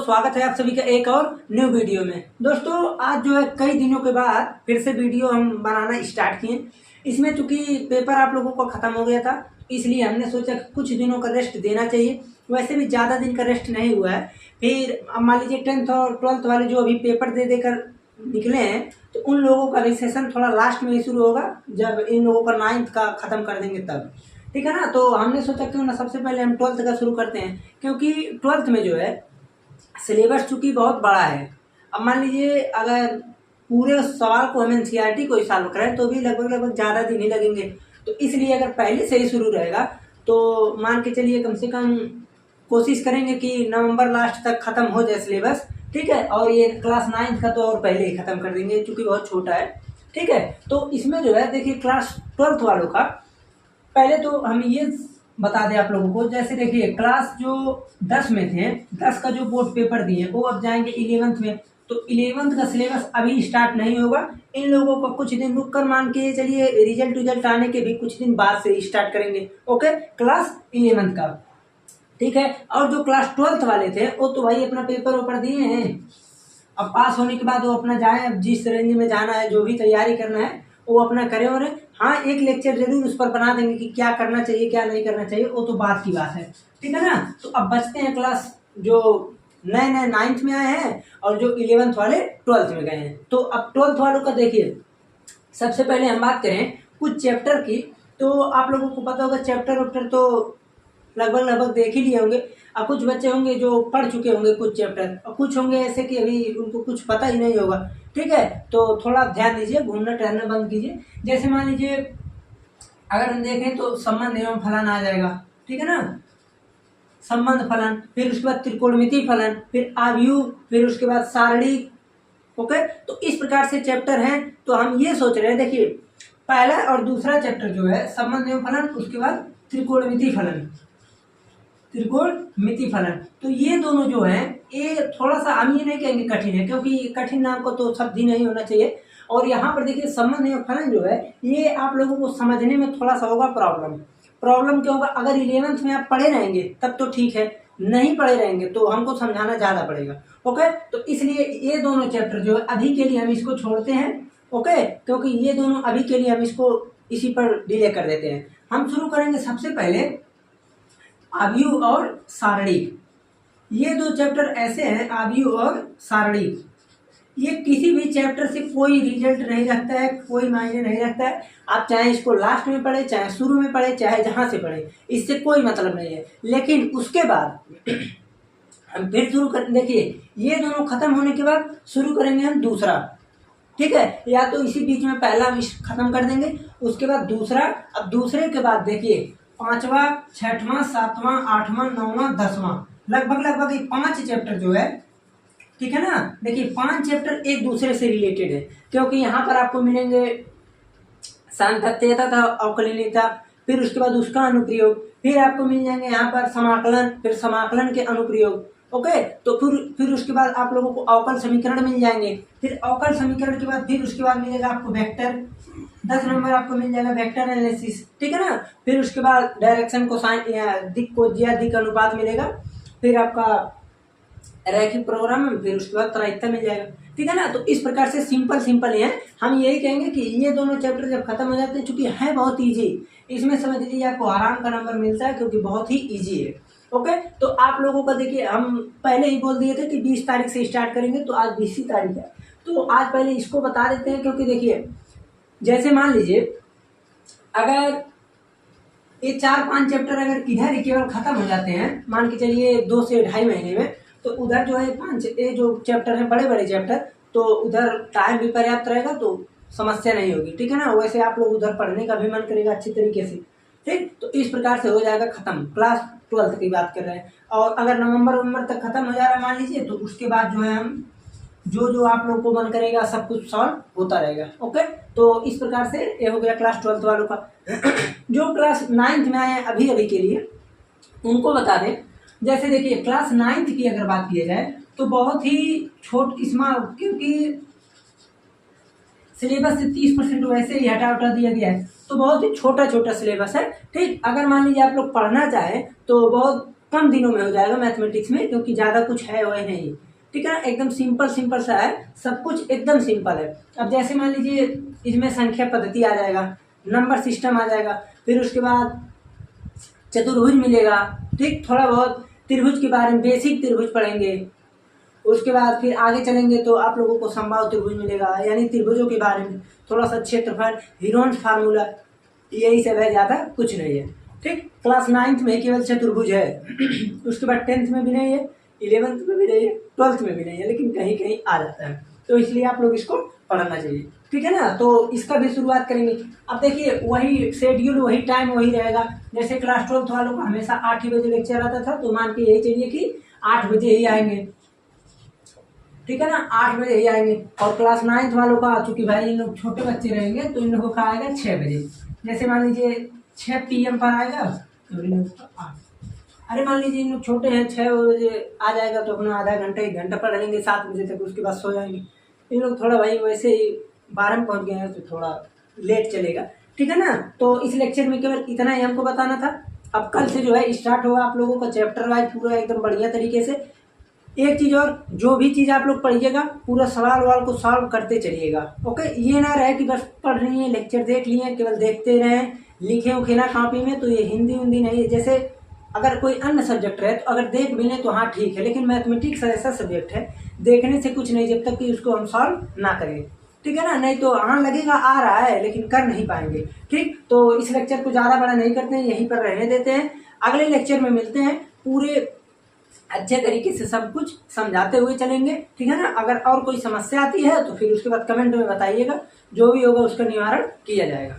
स्वागत है आप सभी का एक और न्यू वीडियो में। दोस्तों आज जो है कई दिनों के बाद फिर से वीडियो हम बनाना स्टार्ट किए। इसमें चूंकि पेपर आप लोगों को ख़त्म हो गया था, इसलिए हमने सोचा कि कुछ दिनों का रेस्ट देना चाहिए। वैसे भी ज़्यादा दिन का रेस्ट नहीं हुआ है। फिर अब मान लीजिए 10th और 12th वाले जो अभी पेपर दे देकर निकले हैं, तो उन लोगों का भी सेशन थोड़ा लास्ट में ही शुरू होगा, जब इन लोगों का 9th का ख़त्म कर देंगे तब। ठीक है ना। तो हमने सोचा क्यों ना सबसे पहले हम 12th का शुरू करते हैं, क्योंकि 12th में जो है सिलेबस चूंकि बहुत बड़ा है। अब मान लीजिए अगर पूरे सवाल को हम एनसीईआरटी को ही सॉल्व करें तो भी लगभग ज़्यादा दिन ही लगेंगे। तो इसलिए अगर पहले से ही शुरू रहेगा तो मान के चलिए कम से कम कोशिश करेंगे कि नवंबर लास्ट तक ख़त्म हो जाए सिलेबस। ठीक है। और ये क्लास 9th का तो और पहले ही ख़त्म कर देंगे क्योंकि बहुत छोटा है। ठीक है। तो इसमें जो है देखिए क्लास 12th वालों का पहले तो हम ये बता दें आप लोगों को। जैसे देखिए क्लास जो 10 में थे, 10 का जो बोर्ड पेपर दिए वो अब जाएंगे 11th में। तो 11th का सिलेबस अभी स्टार्ट नहीं होगा। इन लोगों को कुछ दिन रुक कर मान के चलिए रिजल्ट आने के भी कुछ दिन बाद से स्टार्ट करेंगे। ओके, क्लास 11th का। ठीक है। और जो क्लास 12th वाले थे वो तो भाई अपना पेपर ऊपर दिए हैं। अब पास होने के बाद वो अपना जाए, जिस रेंज में जाना है, जो भी तैयारी करना है वो अपना करे। और हाँ, एक लेक्चर जरूर उस पर बना देंगे कि क्या करना चाहिए क्या नहीं करना चाहिए, वो तो बात की बात है। ठीक है ना। तो अब बचते हैं क्लास जो नए 9th में आए हैं और जो 11th वाले 12th में गए हैं। तो अब 12th वालों का देखिए, सबसे पहले हम बात करें कुछ चैप्टर की। तो आप लोगों को पता होगा चैप्टर तो लगभग देख ही लिए होंगे। अब कुछ बच्चे होंगे जो पढ़ चुके होंगे कुछ चैप्टर, और कुछ होंगे ऐसे कि अभी उनको कुछ पता ही नहीं होगा। ठीक है। तो थोड़ा ध्यान दीजिए, घूमना टहलना बंद कीजिए। जैसे मान लीजिए अगर हम देखें तो संबंध एवं फलन आ जाएगा। ठीक है ना। संबंध फलन, फिर उसके बाद त्रिकोणमिति फलन, फिर आव्यूह, फिर उसके बाद सारणी। ओके, तो इस प्रकार से चैप्टर हैं। तो हम ये सोच रहे हैं, देखिए पहला और दूसरा चैप्टर जो है संबंध एवं फलन, उसके बाद त्रिकोणमिति फलन, त्रिकोणमिति फलन। तो ये दोनों जो हैं ये थोड़ा सा, हम ये नहीं कहेंगे कठिन है, क्योंकि कठिन नाम को तो शब्द ही नहीं होना चाहिए। और यहाँ पर देखिए संबंध एवं फलन जो है ये आप लोगों को समझने में थोड़ा सा होगा प्रॉब्लम क्या होगा, अगर 11th में आप पढ़े रहेंगे तब तो ठीक है, नहीं पढ़े रहेंगे तो हमको समझाना ज़्यादा पड़ेगा। ओके, तो इसलिए ये दोनों चैप्टर जो है अभी के लिए हम इसको छोड़ते हैं। ओके, क्योंकि ये दोनों अभी के लिए हम इसको इसी पर डिले कर देते हैं। हम शुरू करेंगे सबसे पहले आव्यूह और सारणी। ये दो चैप्टर ऐसे हैं, आव्यूह और सारणी। ये किसी भी चैप्टर से कोई रिजल्ट नहीं रखता है, कोई मायने नहीं रखता है। आप चाहे इसको लास्ट में पढ़े, चाहे शुरू में पढ़े, चाहे जहां से पढ़े, इससे कोई मतलब नहीं है। लेकिन उसके बाद हम फिर शुरू कर, देखिए ये दोनों खत्म होने के बाद शुरू करेंगे हम दूसरा। ठीक है। या तो इसी बीच में पहला खत्म कर देंगे, उसके बाद दूसरा। अब दूसरे के बाद देखिए 5वां, 6वां, 7वां, 8वां, 9वां, 10वां, लगभग ये 5 चैप्टर जो है। ठीक है ना। देखिए 5 चैप्टर एक दूसरे से रिलेटेड है, क्योंकि यहाँ पर आपको मिलेंगे सांतत्यता था, अवकलनीयता, फिर उसके बाद उसका अनुप्रयोग, फिर आपको मिल जाएंगे यहाँ पर समाकलन, फिर समाकलन के अनुप्रयोग। ओके, तो फिर उसके बाद आप लोगों को अवकल समीकरण मिल जाएंगे। फिर अवकल समीकरण के बाद फिर उसके बाद मिलेगा आपको वेक्टर, 10 नंबर आपको मिल जाएगा वेक्टर एनालिसिस। ठीक है ना। फिर उसके बाद डायरेक्शन को साइन या दिक अनुपात मिलेगा। फिर आपका रैखिक प्रोग्राम, फिर उसके बाद त्रयिता मिल जाएगा। ठीक है ना। तो इस प्रकार से सिंपल है। हम यही कहेंगे कि ये दोनों चैप्टर जब खत्म हो जाते हैं, चूंकि है बहुत ईजी, इसमें समझ लीजिए आपको आराम का नंबर मिलता है, क्योंकि बहुत ही ईजी है। ओके, तो आप लोगों का देखिए हम पहले ही बोल दिए थे कि 20 तारीख से स्टार्ट करेंगे, तो आज 20 तारीख है। तो आज पहले इसको बता देते हैं, क्योंकि देखिए जैसे मान लीजिए अगर ये 4-5 चैप्टर अगर इधर ही केवल खत्म हो जाते हैं, मान के चलिए 2 से 2.5 महीने में, तो उधर जो है 5 ये जो चैप्टर हैं बड़े चैप्टर, तो उधर टाइम भी पर्याप्त रहेगा, तो समस्या नहीं होगी। ठीक है ना। वैसे आप लोग उधर पढ़ने का भी मन करेगा अच्छी तरीके से। ठीक, तो इस प्रकार से हो जाएगा खत्म। क्लास 12th की बात कर रहे हैं। और अगर नवंबर तक खत्म हो जा रहा है मान लीजिए, तो उसके बाद जो है हम जो आप लोग को मन करेगा सब कुछ सॉल्व होता रहेगा। ओके, तो इस प्रकार से ये हो गया क्लास 12th वालों का। जो क्लास 9th में आए हैं अभी के लिए, उनको बता दें। जैसे देखिए क्लास 9th की अगर बात की जाए तो बहुत ही क्योंकि सिलेबस से 30% वैसे ही हटा दिया गया है, तो बहुत ही छोटा सिलेबस है। ठीक, अगर मान लीजिए आप लोग पढ़ना चाहें तो बहुत कम दिनों में हो जाएगा मैथमेटिक्स में, क्योंकि ज़्यादा कुछ है वह नहीं। ठीक है, एकदम सिंपल सिंपल सा है, सब कुछ एकदम सिंपल है। अब जैसे मान लीजिए इसमें संख्या पद्धति आ जाएगा, नंबर सिस्टम आ जाएगा, फिर उसके बाद चतुर्भुज मिलेगा। ठीक, थोड़ा बहुत त्रिभुज के बारे में बेसिक त्रिभुज पढ़ेंगे। उसके बाद फिर आगे चलेंगे तो आप लोगों को समबाहु त्रिभुज मिलेगा, यानी त्रिभुजों के बारे में थोड़ा सा, क्षेत्रफल, हीरोन्स फार्मूला, यही सब है, ज़्यादा कुछ नहीं है। ठीक, क्लास 9th में केवल चतुर्भुज है उसके बाद 10th में भी नहीं है, 11th में भी नहीं है, 12th में भी नहीं है, लेकिन कहीं कहीं आ जाता है, तो इसलिए आप लोग इसको पढ़ना चाहिए। ठीक है ना, तो इसका भी शुरुआत करेंगे। अब देखिए वही शेड्यूल, वही टाइम, वही रहेगा। जैसे क्लास 12th वालों का हमेशा 8 ही बजे लेक्चर आता था, तो मान के यही चलिए कि 8 बजे ही आएंगे। ठीक है ना, 8 बजे ही आएंगे। और क्लास 9th वालों का, चूंकि भाई इन लोग छोटे बच्चे रहेंगे, तो इन लोगों का आएगा 6 बजे। जैसे मान लीजिए 6 PM पर आएगा तो इन लोग का 8, अरे मान लीजिए इन लोग छोटे हैं, 6 बजे आ जाएगा तो अपना आधा घंटा 1 घंटा पढ़ लेंगे 7 बजे तक, उसके बाद सो जाएंगे। इन लोग थोड़ा भाई वैसे ही 12 में पहुँच गए हैं, तो थोड़ा लेट चलेगा। ठीक है ना, तो इस लेक्चर में केवल इतना ही हमको बताना था। अब कल से जो है स्टार्ट होगा आप लोगों का चैप्टर वाइज पूरा एकदम बढ़िया तरीके से। एक चीज़ और, जो भी चीज़ आप लोग पढ़िएगा पूरा सवाल वाल को सॉल्व करते चलिएगा। ओके, ये ना रहे कि बस पढ़ रही है, लेक्चर देख लिए, केवल देखते रहें, लिखे उखे ना कॉपी में। तो ये हिंदी उंदी नहीं है। जैसे अगर कोई अन्य सब्जेक्ट है तो अगर देख भी लें तो हाँ ठीक है, लेकिन मैथमेटिक्स ऐसा सब्जेक्ट है, देखने से कुछ नहीं जब तक कि उसको हम सॉल्व ना करें। ठीक है ना, नहीं तो हाँ लगेगा आ रहा है लेकिन कर नहीं पाएंगे। ठीक, तो इस लेक्चर को ज़्यादा बड़ा नहीं करते हैं, यहीं पर रहने देते हैं। अगले लेक्चर में मिलते हैं, पूरे अच्छे तरीके से सब कुछ समझाते हुए चलेंगे। ठीक है ना, अगर और कोई समस्या आती है तो फिर उसके बाद कमेंट में बताइएगा, जो भी होगा उसका निवारण किया जाएगा।